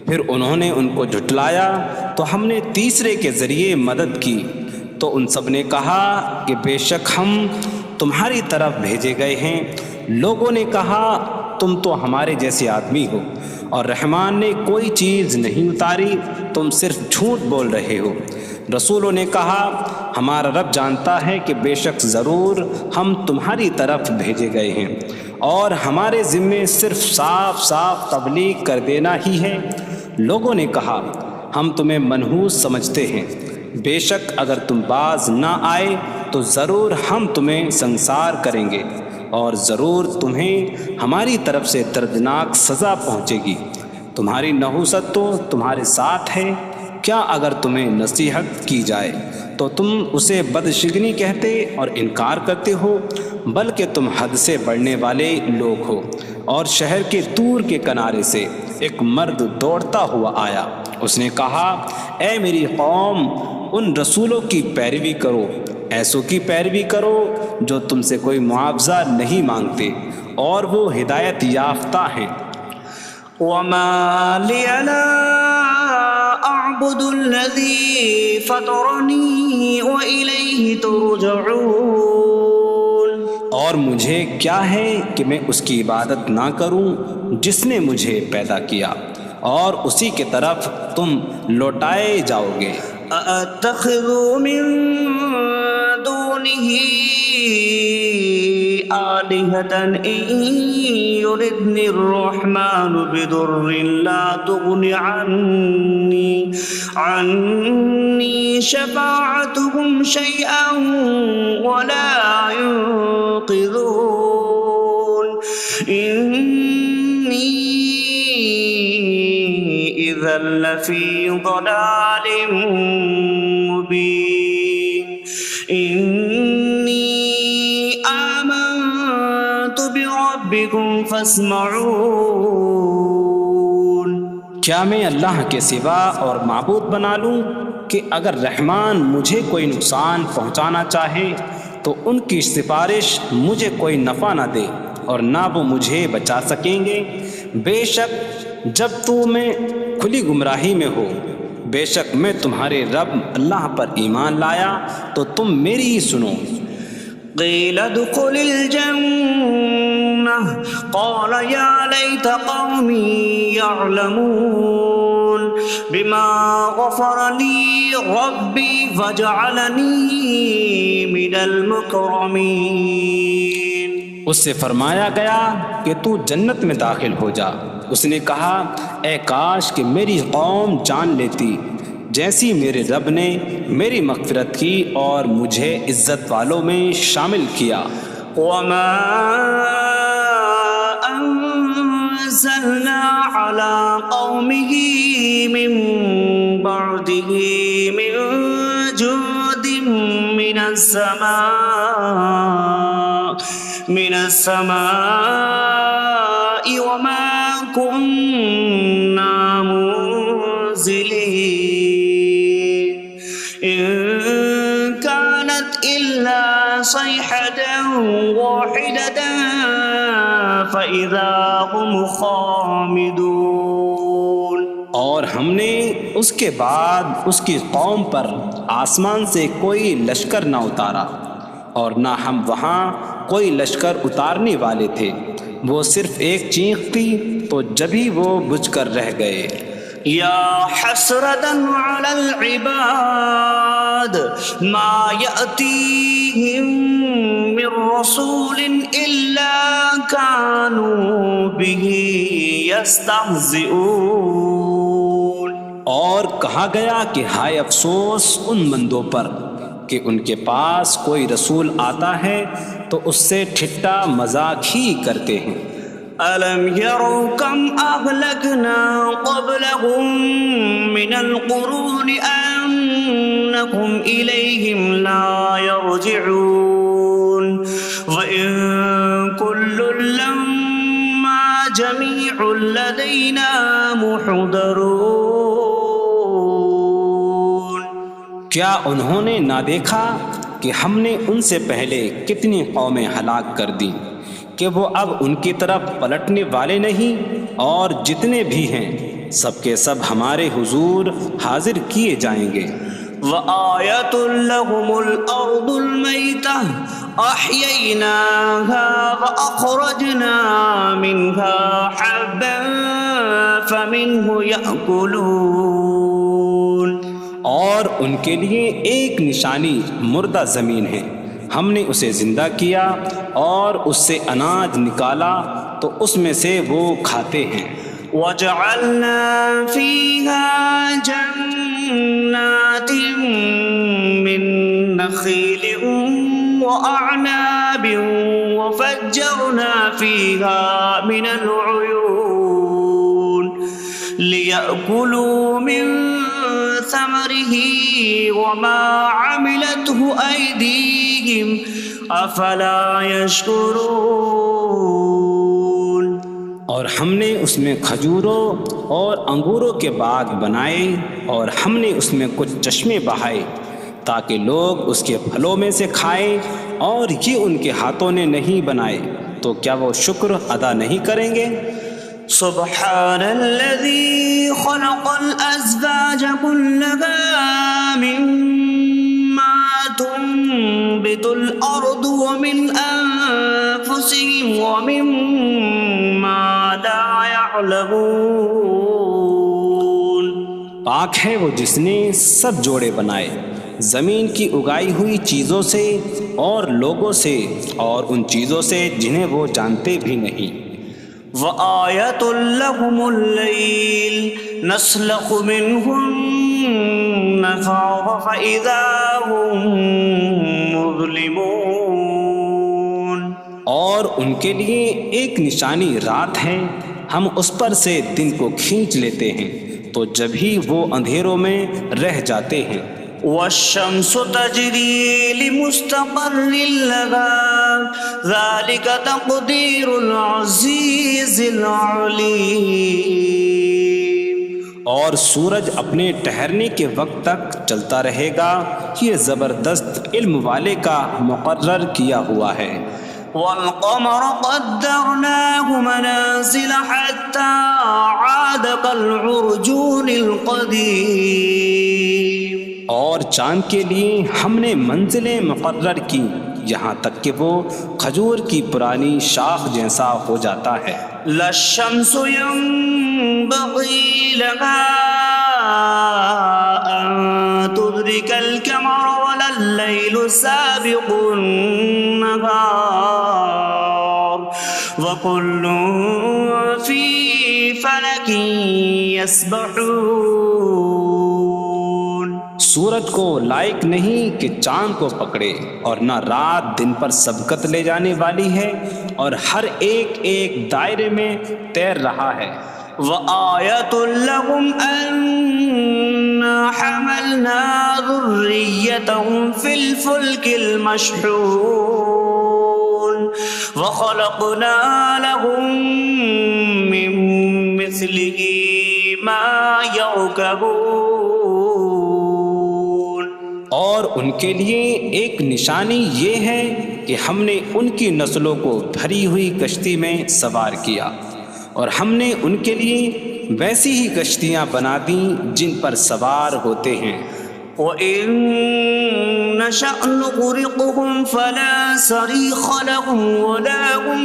پھر انہوں نے ان کو جھٹلایا تو ہم نے تیسرے کے ذریعے مدد کی تو ان سب نے کہا کہ بے شک ہم تمہاری طرف بھیجے گئے ہیں لوگوں نے کہا تم تو ہمارے جیسے آدمی ہو اور رحمان نے کوئی چیز نہیں اتاری تم صرف جھوٹ بول رہے ہو رسولوں نے کہا ہمارا رب جانتا ہے کہ بے شک ضرور ہم تمہاری طرف بھیجے گئے ہیں اور ہمارے ذمے صرف صاف صاف تبلیغ کر دینا ہی ہے لوگوں نے کہا ہم تمہیں منحوس سمجھتے ہیں بے شک اگر تم باز نہ آئے تو ضرور ہم تمہیں سنسار کریں گے اور ضرور تمہیں ہماری طرف سے دردناک سزا پہنچے گی تمہاری نحوست تو تمہارے ساتھ ہے کیا اگر تمہیں نصیحت کی جائے تو تم اسے بدشگنی کہتے اور انکار کرتے ہو بلکہ تم حد سے بڑھنے والے لوگ ہو اور شہر کے دور کے کنارے سے ایک مرد دوڑتا ہوا آیا اس نے کہا اے میری قوم ان رسولوں کی پیروی کرو ایسوں کی پیروی کرو جو تم سے کوئی معاوضہ نہیں مانگتے اور وہ ہدایت یافتہ ہیں وما لي لا أعبد الذي فطرني وإليه ترجعون اور مجھے کیا ہے کہ میں اس کی عبادت نہ کروں جس نے مجھے پیدا کیا اور اسی کی طرف تم لوٹائے جاؤ گے أأتخذ من دونه آلهة إن يردني الرحمن بضر لا تغن عني شفاعتهم شيئا ولا ينقذون إني إذا لفي ضلال مبين إني آمنت بربكم فاسمعون کیا میں اللہ کے سوا اور معبود بنا لوں کہ اگر رحمان مجھے کوئی نقصان پہنچانا چاہے تو ان کی سفارش مجھے کوئی نفع نہ دے اور نہ وہ مجھے بچا سکیں گے بے شک جب میں کھلی گمراہی میں ہو بے شک میں تمہارے رب اللہ پر ایمان لایا تو تم میری ہی سنو قیل ادخل الجنة قال یا لیت قومی یعلمون بما غفر لی ربی وجعلنی من المکرمین اس سے فرمایا گیا کہ تو جنت میں داخل ہو جا اس نے کہا اے کاش کہ میری قوم جان لیتی جیسی میرے رب نے میری مغفرت کی اور مجھے عزت والوں میں شامل کیا وما أنزلنا على قومه من بعده من جود من السماء وما كنا منزلين إن كانت إلا صيحة واحدة فإذا هم خامدون. اور ہم نے اس کے بعد اس کی قوم پر آسمان سے کوئی لشکر نہ اتارا اور نہ ہم وہاں کوئی لشکر اتارنے والے تھے. وہ صرف ایک چیخ کی تو جبھی وہ بجھ کر رہ گئے. یا حسرتاً علی العباد ما یأتیہم من رسول الا کانوا بہ یستہزئون. اور کہا گیا کہ ہائے افسوس ان بندوں پر کہ ان کے پاس کوئی رسول آتا ہے تو اس سے ٹھٹا مذاق ہی کرتے ہیں. أَلَمْ يَرَوْا كَمْ أَهْلَكْنَا قَبْلَهُمْ مِنَ الْقُرُونِ أَنَّكُمْ إِلَيْهِمْ لَا يَرْجِعُونَ وَإِن كُلٌّ لَمَّا جَمِيعٌ لَدَيْنَا مُحْضَرُونَ. کیا انہوں نے نہ دیکھا کہ ہم نے ان سے پہلے کتنی قومیں ہلاک کر دیں کہ وہ اب ان کی طرف پلٹنے والے نہیں، اور جتنے بھی ہیں سب کے سب ہمارے حضور حاضر کیے جائیں گے. وَآيَةٌ لَهُمُ الْأَرْضُ الْمَيْتَةُ أَحْيَيْنَاهَا وَأَخْرَجْنَا مِنْهَا حَبًّا فَمِنْهُ يَأْكُلُونَ. اور ان کے لیے ایک نشانی مردہ زمین ہے، ہم نے اسے زندہ کیا اور اس سے اناج نکالا تو اس میں سے وہ کھاتے ہیں. وَجَعَلْنَا فِيهَا جَنَّاتٍ مِّن نَخِيلٍ وَأَعْنَابٍ وَفَجَّرْنَا فِيهَا مِنَ الْعُيُونِ لِيَأْكُلُوا مِن ثمره وما عملته أيديهم أفلا يشكرون. اور ہم نے اس میں کھجوروں اور انگوروں کے باغ بنائے اور ہم نے اس میں کچھ چشمے بہائے تاکہ لوگ اس کے پھلوں میں سے کھائیں، اور یہ ان کے ہاتھوں نے نہیں بنائے تو کیا وہ شکر ادا نہیں کریں گے؟ سبحان الذي خلق الأزواج كلها مما تنبت الأرض ومن أنفسهم ومما لا يعلمون. پاک ہے وہ جس نے سب جوڑے بنائے زمین کی اگائی ہوئی چیزوں سے اور لوگوں سے اور ان چیزوں سے جنہیں وہ جانتے بھی نہیں. وَآيَةٌ لَهُمُ اللَّيْلُ نَسْلَخُ مِنْهُ النَّهَارَ فَإِذَا هُمْ مُظْلِمُونَ. اور ان کے لیے ایک نشانی رات ہے، ہم اس پر سے دن کو کھینچ لیتے ہیں تو جب ہی وہ اندھیروں میں رہ جاتے ہیں. وَالشَّمْسُ تَجْرِي لِمُسْتَقَرٍّ لَهَا ذَلِكَ تَقْدِيرُ الْعَزِيزِ الْعَلِيمِ. اور سورج اپنے ٹھہرنے کے وقت تک چلتا رہے گا، یہ زبردست علم والے کا مقرر کیا ہوا ہے. وَالْقَمَرَ قَدَّرْنَاهُ مَنَازِلَ حَتَّى عَادَ كَالْعُرْجُونِ الْقَدِيمِ. اور چاند کے لیے ہم نے منزلیں مقرر کی یہاں تک کہ وہ کھجور کی پرانی شاخ جیسا ہو جاتا ہے. لا الشمس ينبغي لها أن تدرك القمر ولا الليل سابق النهار وكل في فلك يسبحون. سورج کو لائق نہیں کہ چاند کو پکڑے، اور نہ رات دن پر سبقت لے جانے والی ہے، اور ہر ایک ایک دائرے میں تیر رہا ہے۔ وَآيَةٌ لَهُمْ أَنَّا حَمَلْنَا ذُرِّيَّتَهُمْ فِي الْفُلْكِ الْمَشْحُونِ وَخَلَقْنَا لَهُم مِّن مِّثْلِهِ مَا يَرْكَبُونَ۔ اور ان کے لیے ایک نشانی یہ ہے کہ ہم نے ان کی نسلوں کو بھری ہوئی کشتی میں سوار کیا، اور ہم نے ان کے لیے ویسی ہی کشتیاں بنا دیں جن پر سوار ہوتے ہیں۔ وَإِن نَّشَأْ نُغْرِقْهُمْ فَلَا صَرِيخَ لَهُمْ وَلَا هُمْ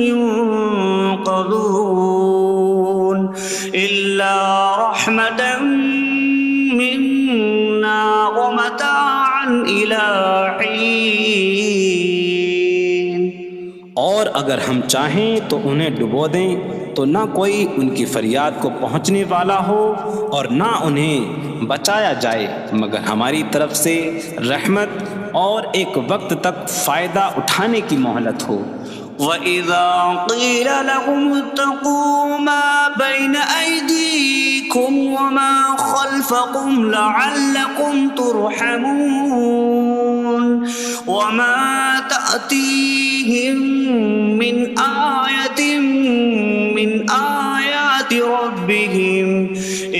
يُنقَذُونَ إِلَّا رَحْمَةً مِّنَّا وَمَتَاعًا إِلَىٰ حِينٍ۔ اور اگر ہم چاہیں تو انہیں ڈبو دیں تو نہ کوئی ان کی فریاد کو پہنچنے والا ہو، اور نہ انہیں بچایا جائے مگر ہماری طرف سے رحمت اور ایک وقت تک فائدہ اٹھانے کی مہلت ہو۔ وَإِذَا قِيلَ لَهُمُ اتَّقُوا مَا بَيْنَ أَيْدِيكُمْ وَمَا خَلْفَكُمْ لَعَلَّكُمْ تُرْحَمُونَ وَمَا تَأْتِيهِم مِّنْ آيَةٍ مِّنْ آيَاتِ رَبِّهِمْ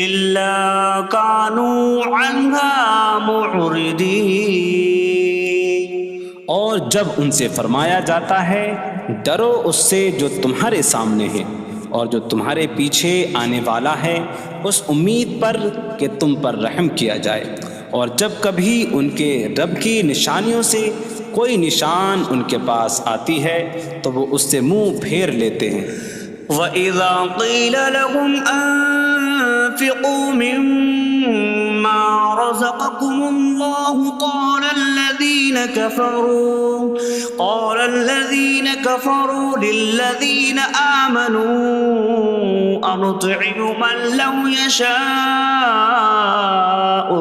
إِلَّا كَانُوا عَنْهَا مُعْرِضِينَ۔ اور جب ان سے فرمایا جاتا ہے ڈرو اس سے جو تمہارے سامنے ہے اور جو تمہارے پیچھے آنے والا ہے، اس امید پر کہ تم پر رحم کیا جائے، اور جب کبھی ان کے رب کی نشانیوں سے کوئی نشان ان کے پاس آتی ہے تو وہ اس سے منہ پھیر لیتے ہیں۔ وَإِذَا قِيلَ لَهُمْ أَنفِقُوا مِمَّا رَزَقَكُمُ اللَّهُ قَالَ الَّذِينَ كَفَرُوا لِلَّذِينَ آمَنُوا أَنُطْعِمُ مَن لَّوْ يَشَاءُ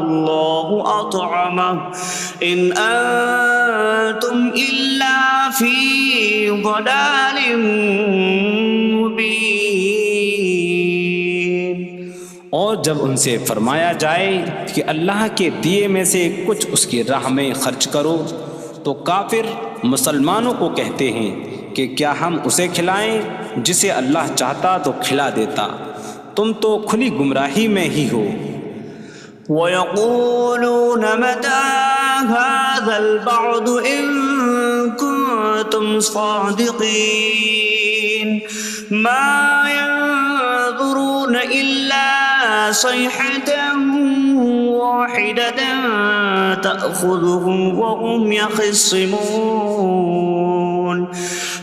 اللَّهُ أَطْعَمَهُ إِنْ أَنتُمْ إِلَّا فِي ضَلَالٍ مُّبِينٍ۔ اور جب ان سے فرمایا جائے کہ اللہ کے دیے میں سے کچھ اس کی راہ میں خرچ کرو تو کافر مسلمانوں کو کہتے ہیں کہ کیا ہم اسے کھلائیں جسے اللہ چاہتا تو کھلا دیتا، تم تو کھلی گمراہی میں ہی ہو۔ وَيَقُولُونَ مَتَىٰ هَٰذَا الْوَعْدُ إِن كُنتُمْ صَادِقِينَ مَا يَنظُرُونَ إِلَّا صَيْحَةً وَاحِدَةً تَأْخُذُهُمْ وَهُمْ يَخِصِّمُونَ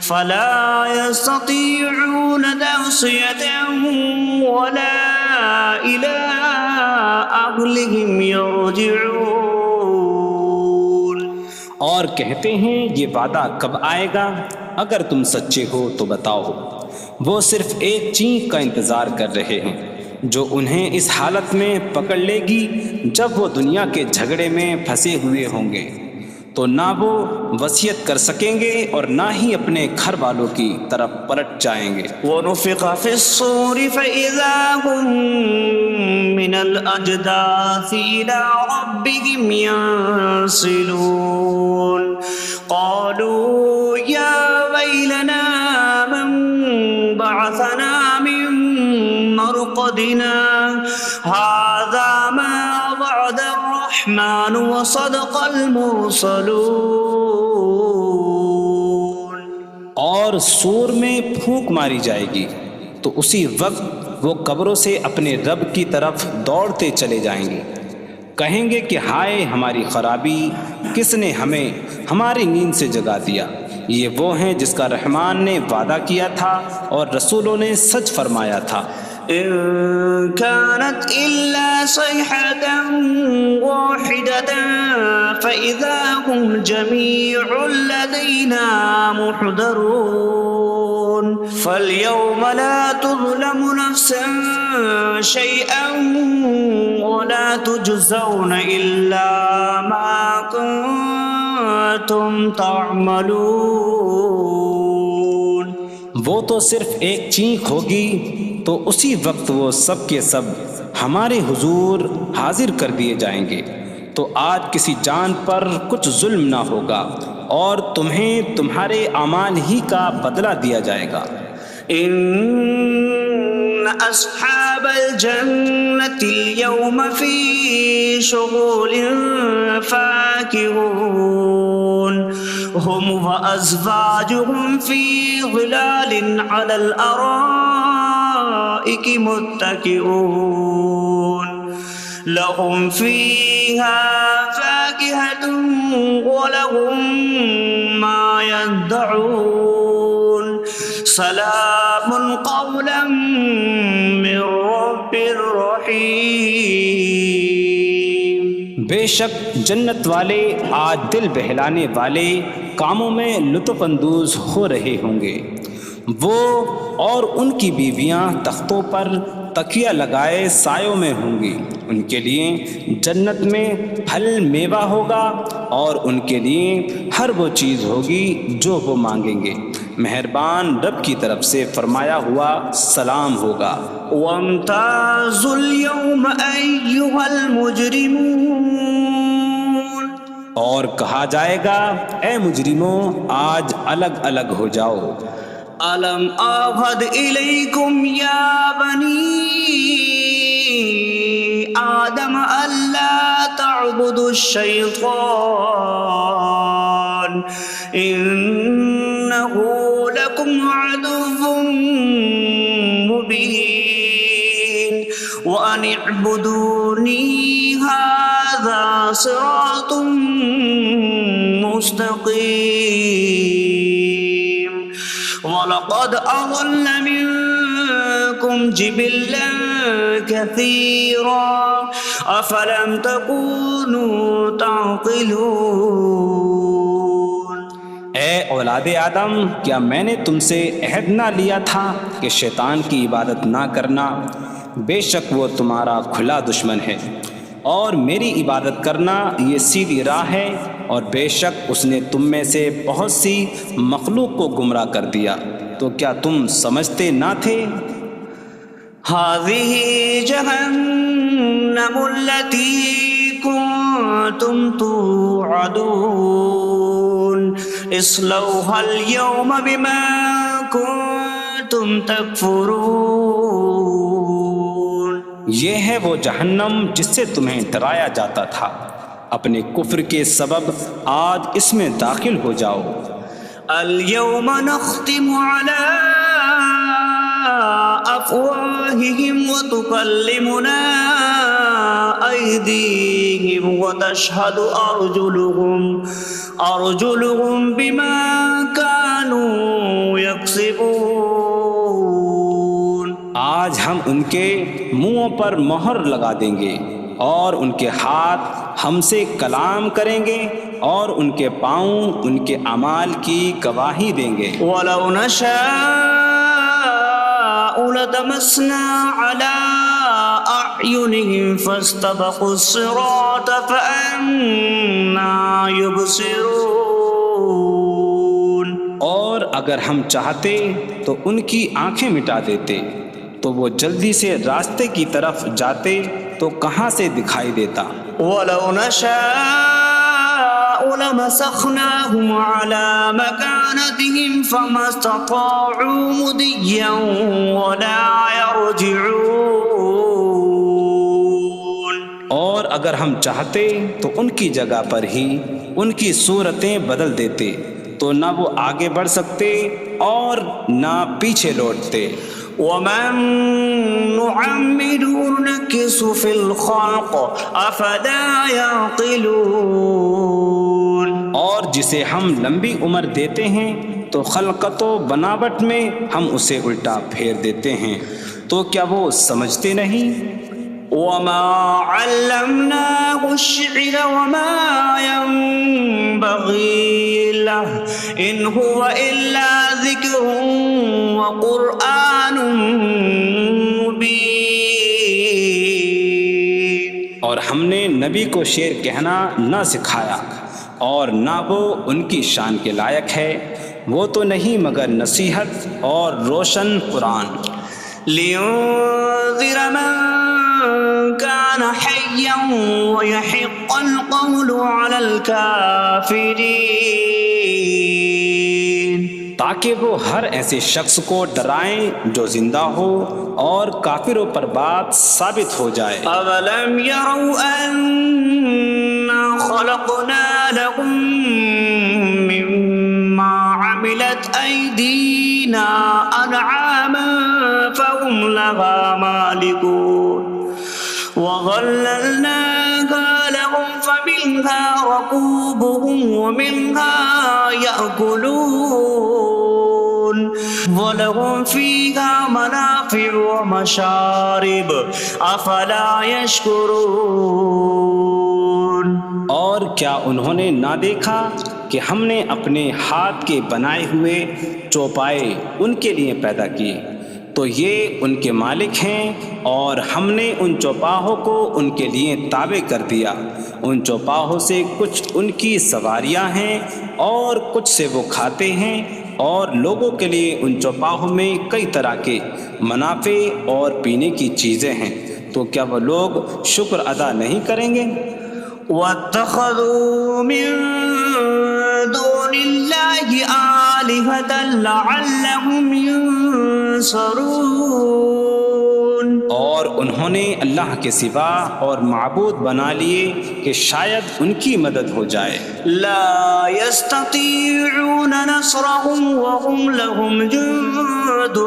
فَلَا يَسْتَطِيعُونَ تَوْصِيَةً وَلَا إِلَىٰ أَهْلِهِمْ يَرْجِعُونَ۔ اور کہتے ہیں یہ وعدہ کب آئے گا؟ اگر تم سچے ہو تو بتاؤ۔ وہ صرف ایک چینخ کا انتظار کر رہے ہیں جو انہیں اس حالت میں پکڑ لے گی جب وہ دنیا کے جھگڑے میں پھنسے ہوئے ہوں گے، تو نہ وہ وصیت کر سکیں گے اور نہ ہی اپنے گھر والوں کی طرف پلٹ جائیں گے۔ وَنُفِخَ فِي الصُّورِ فَإِذَا هُم مِّنَ الْأَجْدَاثِ إِلَىٰ رَبِّهِمْ يَنسِلُونَ قَالُوا يَا وَيْلَنَا مَن بَعَثَنَا مِن مَّرْقَدِنَا هَٰذَا مَا وَعَدَ الرَّحْمَٰنُ وَصَدَقَ الْمُرْسَلُونَ۔ اور سور میں پھونک ماری جائے گی تو اسی وقت وہ قبروں سے اپنے رب کی طرف دوڑتے چلے جائیں گے، کہیں گے کہ ہائے ہماری خرابی، کس نے ہمیں ہماری نیند سے جگا دیا۔ یہ وہ ہیں جس کا رحمان نے وعدہ کیا تھا اور رسولوں نے سچ فرمایا تھا۔ إن كانت إلا صيحة واحدة فإذا هم جميع لدينا محضرون فاليوم لا تظلم نفس شيئا ولا تجزون إلا ما كنتم تعملون۔ وہ تو صرف ایک چینخ ہوگی تو اسی وقت وہ سب کے سب ہمارے حضور حاضر کر دیے جائیں گے، تو آج کسی جان پر کچھ ظلم نہ ہوگا اور تمہیں تمہارے اعمال ہی کا بدلہ دیا جائے گا۔ إن أصحاب الجنة اليوم في شغل فاكهون هم وأزواجهم في ظلال على الأرائك متكئون لهم فيها فاكهة ولهم ما يدعون سلام قولا من رب رحیم۔ بے شک جنت والے آج دل بہلانے والے کاموں میں لطف اندوز ہو رہے ہوں گے۔ وہ اور ان کی بیویاں تختوں پر تکیہ لگائے سایوں میں ہوں گی۔ ان کے لیے جنت میں پھل میوہ ہوگا اور ان کے لیے ہر وہ چیز ہوگی جو وہ مانگیں گے۔ مہربان رب کی طرف سے فرمایا ہوا سلام ہوگا۔ وامتازوا اليوم أيها المجرمون، اور کہا جائے گا اے مجرموں آج الگ الگ ہو جاؤ۔ ألم أعهد إليكم يا بني آدم ألا تعبدوا الشيطان إنه لكم عدو مبين وأن اعبدوني هذا صراط مستقيم وَلَقَدْ أَضَلَّ مِنكُمْ جِبِلًّا كَثِيرًا أَفَلَمْ تَكُونُوا تَعْقِلُونَ۔ اے اولاد آدم، کیا میں نے تم سے عہد نہ لیا تھا کہ شیطان کی عبادت نہ کرنا؟ بے شک وہ تمہارا کھلا دشمن ہے، اور میری عبادت کرنا یہ سیدھی راہ ہے، اور بے شک اس نے تم میں سے بہت سی مخلوق کو گمراہ کر دیا، تو کیا تم سمجھتے نہ تھے؟ هذه جهنم التي كنتم توعدون اصلوها اليوم بما كنتم تكفرون۔ یہ ہے وہ جہنم جس سے تمہیں ڈرایا جاتا تھا، اپنے کفر کے سبب آج اس میں داخل ہو جاؤ۔ اليوم نختم على أفواههم وتكلمنا أيديهم وتشهد أرجلهم بما كانوا يكسبون۔ آج ہم ان کے منہوں پر مہر لگا دیں گے، اور ان کے ہاتھ ہم سے کلام کریں گے، اور ان کے پاؤں ان کے اعمال کی گواہی دیں گے۔ وَلَوْ نَشَاءُ لَطَمَسْنَا عَلَىٰ أَعْيُنِهِمْ فَاسْتَبَقُوا الصِّرَاطَ فَأَنَّىٰ يُبْصِرُونَ۔ اور اگر ہم چاہتے تو ان کی آنکھیں مٹا دیتے، تو وہ جلدی سے راستے کی طرف جاتے تو کہاں سے دکھائی دیتا۔ وَلَوْ نَشَاءُ لَمَسَخْنَاهُمْ عَلَىٰ مَكَانَتِهِمْ فَمَا اسْتَطَاعُوا مُضِيًّا وَلَا يَرْجِعُونَ۔ اور اگر ہم چاہتے تو ان کی جگہ پر ہی ان کی صورتیں بدل دیتے، تو نہ وہ آگے بڑھ سکتے اور نہ پیچھے لوٹتے۔ وَمَن نُّعَمِّرْهُ نُنَكِّسْهُ فِي الْخَلْقِ أَفَلَا يَعْقِلُونَ۔ اور جسے ہم لمبی عمر دیتے ہیں تو خلقت و بناوٹ میں ہم اسے الٹا پھیر دیتے ہیں، تو کیا وہ سمجھتے نہیں؟ وَمَا عَلَّمْنَاهُ الشعر وما ينبغي له إن هو إلا ذكر وقرآن مبين. اور ہم نے نبی کو شعر کہنا نہ سکھایا اور نہ وہ ان کی شان کے لائق ہے، وہ تو نہیں مگر نصیحت اور روشن قرآن. لينذر من كان حيا ويحق القول على الكافرين. تاکہ وہ ہر ایسے شخص کو ڈرائیں جو زندہ ہو اور کافروں پر بات ثابت ہو جائے. أولم يروا أنا خلقنا لهم مما عملت أيدينا أنعاما فهم لها مالكون وظللناها لهم فمنها ركوبهم ومنها يأكلون وَلَهُمْ فِيهَا مَنَافِعُ وَمَشَارِبُ أَفَلَا يَشْكُرُونَ. اور کیا انہوں نے نہ دیکھا کہ ہم نے اپنے ہاتھ کے بنائے ہوئے چوپائے ان کے لیے پیدا کیے، تو یہ ان کے مالک ہیں، اور ہم نے ان چوپاہوں کو ان کے لیے تابع کر دیا. ان چوپاہوں سے کچھ ان کی سواریاں ہیں اور کچھ سے وہ کھاتے ہیں، اور لوگوں کے لیے ان چوپاہوں میں کئی طرح کے منافع اور پینے کی چیزیں ہیں، تو کیا وہ لوگ شکر ادا نہیں کریں گے؟ وَاتَّخَذُوا مِن دُونِ اللَّهِ آلِهَةً لَعَلَّهُمْ يُنصَرُونَ. اور انہوں نے اللہ کے سوا اور معبود بنا لیے کہ شاید ان کی مدد ہو جائے. لا يستطيعون نصرهم وهم لهم جند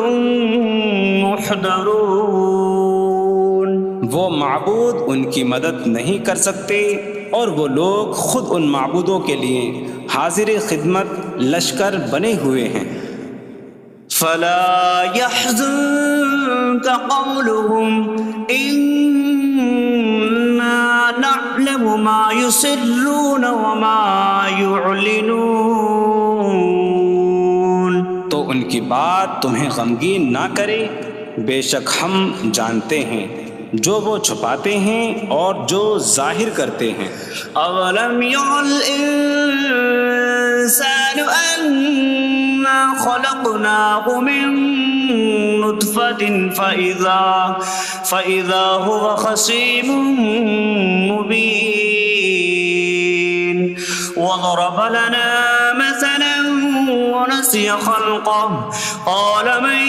محضرون. وہ معبود ان کی مدد نہیں کر سکتے، اور وہ لوگ خود ان معبودوں کے لیے حاضر خدمت لشکر بنے ہوئے ہیں. فلا يحزنك قولهم إنا نعلم ما يسرون وما يعلنون. تو ان کی بات تمہیں غمگین نہ کرے، بے شک ہم جانتے ہیں جو وہ چھپاتے ہیں اور جو ظاہر کرتے ہیں. أولم ير الإنسان أنا خلقناه من نطفة فإذا هو خصيم مبين. وضرب لنا مثلا ونسي خلقه قال من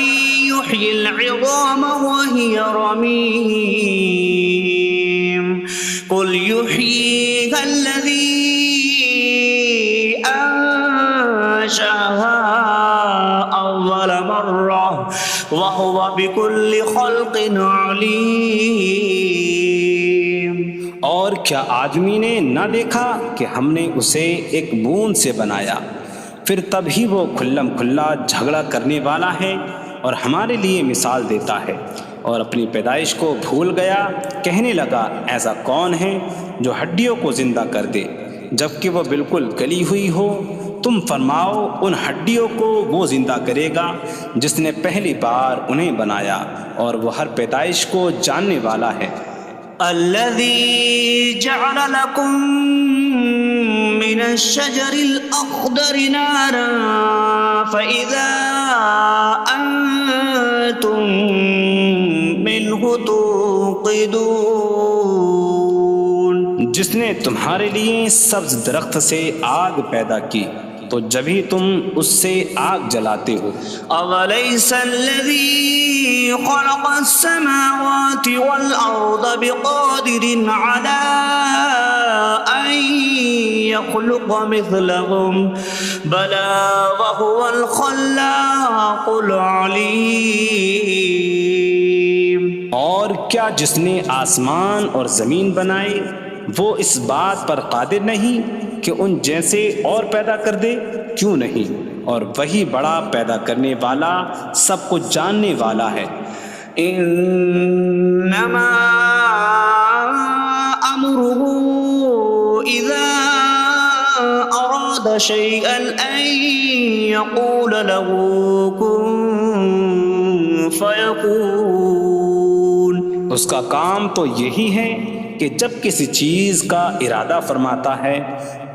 يحيي العظام وهي رميم قل يحييها الذي أنشأها أول مرة وهو بكل خلق عليم. اور کیا آدمی نے نہ دیکھا کہ ہم نے اسے ایک بوند سے بنایا، پھر تب ہی وہ کھلم کھلا جھگڑا کرنے والا ہے اور ہمارے لیے مثال دیتا ہے. اور اپنی پیدائش کو بھول گیا، کہنے لگا ایسا کون ہے جو ہڈیوں کو زندہ کر دے جبکہ وہ بالکل گلی ہوئی ہو. تم فرماؤ ان ہڈیوں کو وہ زندہ کرے گا جس نے پہلی بار انہیں بنایا، اور وہ ہر پیدائش کو جاننے والا ہے. الذي جعل لكم من الشجر الأخضر نارا فإذا أنتم منه توقدون. جس نے تمہارے لیے سبز درخت سے آگ پیدا کی تو جبھی تم اس سے آگ جلاتے ہو. أَوَلَيْسَ الَّذِي خَلَقَ السَّمَاوَاتِ وَالْأَرْضَ بِقَادِرٍ عَلَىٰ أَن يَخْلُقَ مِثْلَهُمْ بَلَىٰ وَهُوَ الْخَلَّاقُ الْعَلِيمُ. اور کیا جس نے آسمان اور زمین بنائے وہ اس بات پر قادر نہیں کہ ان جیسے اور پیدا کر دے؟ کیوں نہیں، اور وہی بڑا پیدا کرنے والا سب کچھ جاننے والا ہے. انما امره أراد شيئا أن يقول له كن فيكون. اس کا کام تو یہی ہے کہ جب کسی چیز کا ارادہ فرماتا ہے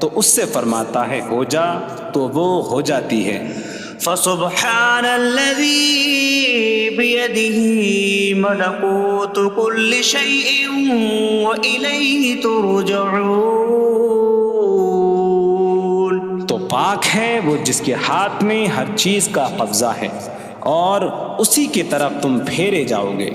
تو اس سے فرماتا ہے ہو جا، تو وہ ہو جاتی ہے۔ فسبحان الذي بيده ملكوت كل شيء وإليه ترجعون. تو پاک ہے وہ جس کے ہاتھ میں ہر چیز کا قبضہ ہے اور اسی کی طرف تم پھیرے جاؤ گے۔